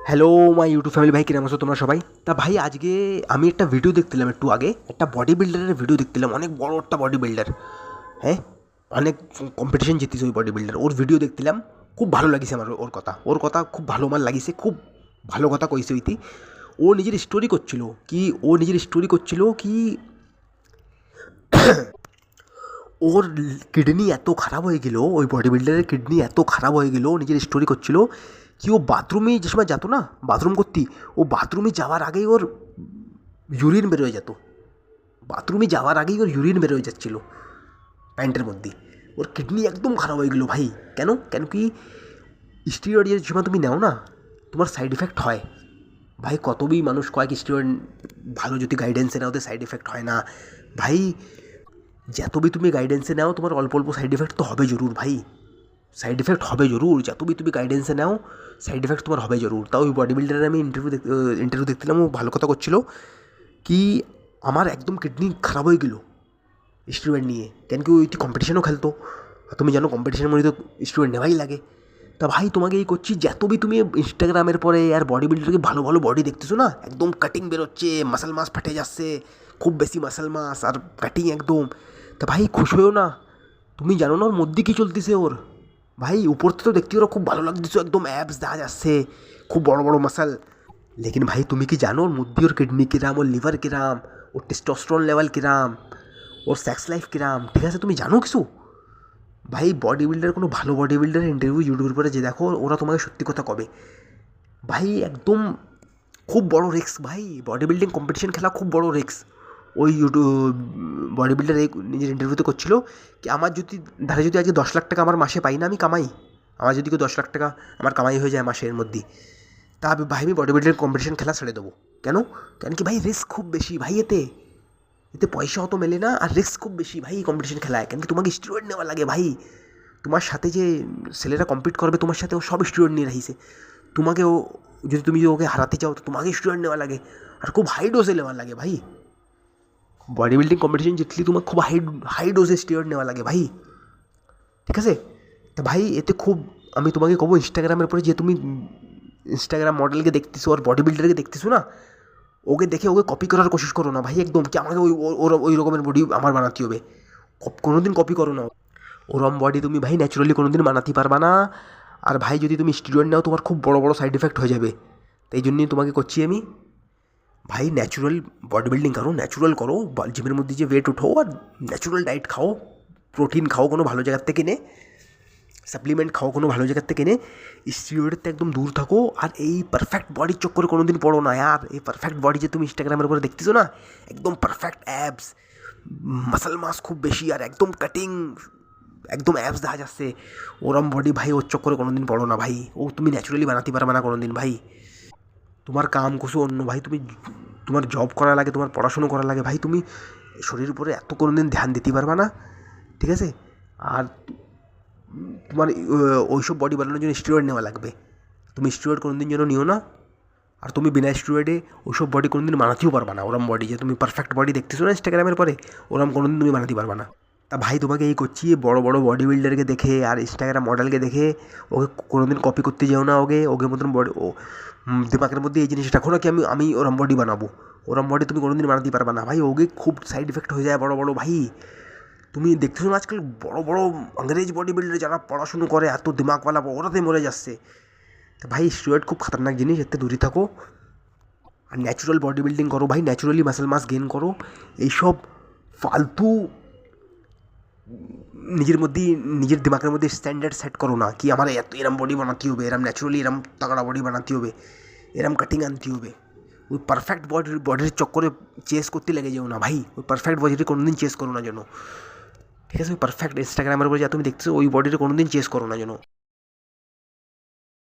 Hello my YouTube family, ভাই কিরম আছো তোমরা সবাই? তা ভাই আজকে আমি একটা ভিডিও দেখছিলাম, একটু আগে একটা বডি বিল্ডারের ভিডিও দেখছিলাম, অনেক বড় একটা বডি বিল্ডার। হ্যাঁ, অনেক কম্পিটিশন জিতিস ওই বডি বিল্ডার। ওর ভিডিও দেখছিলাম, খুব ভালো লাগিছে আমার। ওর কথা খুব ভালো আমার লাগিছে, খুব ভালো কথা কইছে ওইটি। ও নিজের স্টোরি করছিল কি ওর কিডনি এত খারাপ হয়ে গেল, ওই বডি বিল্ডারের কিডনি এত খারাপ হয়ে গেল, নিজের স্টোরি করছিল কি ও বাথরুমে যে সময় যেত না বাথরুম করতে, ও বাথরুমে যাওয়ার আগেই ওর ইউরিন বেরোয় যেত। বাথরুমে যাওয়ার আগেই ওর ইউরিন বেরোয় যাচ্ছিল প্যান্টের মধ্যে। ওর কিডনি একদম খারাপ হয়ে গেলো ভাই। কেন কেন কি স্টিরয়েড যে সময় তুমি নাও না, তোমার সাইড এফেক্ট হয় ভাই। কতই মানুষ কয়েক স্টিরয়েড ভালো যদি গাইডেন্সে নাও তো সাইড এফেক্ট হয় না ভাই। যতবি তুমি গাইডেন্সে নাও তোমার অল্প অল্প সাইড এফেক্ট তো হবে জরুর ভাই। সাইড এফেক্ট হবে জরুর, যতবি তুমি গাইডেন্সে নাও সাইড এফেক্ট তোমার হবে জরুর। তাও ওই বডি বিল্ডারের আমি ইন্টারভিউ দেখছিলাম, ও ভালো কথা করছিল কি আমার একদম কিডনি খারাপ হয়ে গেলো স্টুডেন্ট নিয়ে। কেন কি ওইটি কম্পিটিশনও খেলতো, আর তুমি জানো কম্পিটিশনের মধ্যে তো স্টুডেন্ট নেওয়াই লাগে। তা ভাই তোমাকে এই করছি, যতবি তুমি ইনস্টাগ্রামের পরে আর বডি বিল্ডারকে ভালো ভালো বডি দেখতেছো না, একদম কাটিং বেরোচ্ছে, মাসেল মাস ফাটে যাচ্ছে, খুব বেশি মাসেল মাস আর কাটিং একদম। তা ভাই খুশ হয়েও না, তুমি জানো না ওর মধ্যে কী চলতেছে ওর। ভাই উপর থেকে তো দেখতে ওরা খুব ভালো লাগতেছে, একদম অ্যাবস দেখা যাচ্ছে, খুব বড় বড় মাসাল। লেকিন ভাই তুমি কি জানো ওর মধ্যে ওর কিডনি কিরাম, ওর লিভার কিরাম, ওর টেস্টোস্টেরন লেভেল কিরাম, ওর সেক্স লাইফ কিরাম, ঠিক আছে? তুমি জানো কিছু? ভাই বডি বিল্ডার, কোনো ভালো বডি বিল্ডারের ইন্টারভিউ ইউটিউবের পরে যে দেখো, ওরা তোমাকে সত্যি কথা কবে ভাই। একদম খুব বড় রিস্ক ভাই, বডি বিল্ডিং কম্পিটিশন খেলা খুব বড় রিস্ক। ওই ইউটিউব বডি বিল্ডার এই নিজের ইন্টারভিউতে করছিল কি আমার যদি আজকে 10 লাখ টাকা আমার মাসে পাই না, আমি কামাই, আমার যদি কেউ 10 লাখ টাকা আমার কামাই হয়ে যায় মাসের মধ্যেই, তা ভাই আমি বডি বিল্ডার কম্পিটিশন খেলা ছেড়ে দেবো। কেন? কেন কি ভাই রিস্ক খুব বেশি ভাই, এতে এতে পয়সা অত মেলে না, আর রিস্ক খুব বেশি ভাই কম্পিটিশন খেলায়। কেন কি তোমাকে স্টিরয়েড নেওয়া লাগে ভাই। তোমার সাথে যে ছেলেরা কম্পিট করবে তোমার সাথে, ও সব স্টুডেন্ট নিয়ে রাখিছে। তোমাকে ও যদি তুমি ওকে হারাতে চাও তো তোমাকে স্টুডেন্ট নেওয়া লাগে, আর খুব হাই ডোজে নেওয়া লাগে ভাই। বডি বিল্ডিং কম্পিটিশন জিতলি তোমাকে খুব হাই ডোজে স্টিরয়েড নেওয়া লাগে ভাই, ঠিক আছে? তা ভাই এতে খুব, আমি তোমাকে কব ইনস্টাগ্রামের পরে যে তুমি ইনস্টাগ্রাম মডেলকে দেখতেছো আর বডি বিল্ডারকে দেখতেছো না, ওকে দেখে ওকে কপি করার কোশিশ করো না ভাই একদম, কি আমাকে ওই রকমের বডি আমার বানাতে হবে। কোনো দিন কপি করো না, ওরম বডি তুমি ভাই ন্যাচুরালি কোনো দিন বানাতে পারবা না। আর ভাই যদি তুমি স্টিরয়েড নাও তোমার খুব বড় বড় সাইড এফেক্ট হয়ে যাবে। তাই জন্যই তোমাকে করছি আমি, ভাই ন্যাচুরাল বডি বিল্ডিং করো, ন্যাচুরাল করো, জিমের মধ্যে যে ওয়েট উঠো, আর ন্যাচুরাল ডায়েট খাও, প্রোটিন খাও কোনো ভালো জায়গার থেকে নে, সাপ্লিমেন্ট খাও কোনো ভালো জায়গার থেকে নে, স্টিরয়েডের থেকে একদম দূর থাকো। আর এই পারফেক্ট বডির চক্করে কোনো দিন পড়ো না আর। এই পারফেক্ট বডি যে তুমি ইনস্টাগ্রামের উপরে দেখতেছো না, একদম পারফেক্ট অ্যাবস, মাসেল মাস খুব বেশি, আর একদম কাটিং, একদম অ্যাবস দেখা যাচ্ছে, ওরম বডি ভাই ওর চক্করে কোনো দিন পড়ো না ভাই। ও তুমি ন্যাচুরালি বানাতে পারবে না কোনো দিন ভাই। তোমার কাম কুসু অন্য ভাই, তোমার জব করা লাগে, তোমার পড়াশুনো করা লাগে ভাই, তুমি শরীরের উপরে এত কোনো দিন ধ্যান দিতে পারবে না, ঠিক আছে? আর তোমার ওইসব বডি বানানোর জন্য স্টিরয়েড নেওয়া লাগবে, তুমি স্টিরয়েড কোনো দিন যেন নিও না। আর তুমি বিনা স্টিরয়েডে ওইসব বডি কোনো দিন বানাতেও পারবা না। ওরম বডি যে তুমি পারফেক্ট বডি দেখতেছো না ইনস্টাগ্রামের পরে, ওরম কোনো দিন তুমি বানাতে পারবা না। তা ভাই তোমাকে এই করছি, বড় বড় বডি বিল্ডারকে দেখে আর ইনস্টাগ্রাম মডেলকে দেখে ওকে কোনো দিন কপি করতে যাও না। ওকে মতন বডি ও দিমাগের মধ্যে এই জিনিসটা রাখো না কি আমি ওরম বডি বানাবো। ওরম বডি তুমি কোনো দিন বানাতে পারবা না ভাই, ওকে খুব সাইড এফেক্ট হয়ে যায় বড় বড় ভাই। তুমি দেখতেছো না আজকাল বড় বড় ইংরেজ বডি বিল্ডার যারা পড়াশুনো করে, এত দিমাগওয়ালা, ওরাতে মরে যাচ্ছে। তো ভাই স্টেরয়েড খুব খাতারনাক জিনিস, এতে দূরে থাকো। আর ন্যাচুরাল বডি বিল্ডিং করো ভাই, ন্যাচুরালি মাসেল মাস গেইন করো। এইসব ফালতু নিজের মধ্যে, নিজের দিমাগের মধ্যে স্ট্যান্ডার্ড সেট করো না কি আমার এত এরম বডি বানাতে হবে, এরম ন্যাচুরালি এরম তাগড়া বডি বানাতে হবে, এরম কাটিং আনতে হবে। ওই পারফেক্ট বডির চক্করে চেস করতে লেগে যাও না ভাই। ওই পারফেক্ট বডিটি কোনো দিন চেস করো না যেন, ঠিক আছে? ওই পারফেক্ট ইনস্টাগ্রামের উপরে যা তুমি দেখছো ওই বডিটা কোনো দিন চেস করো না যেন।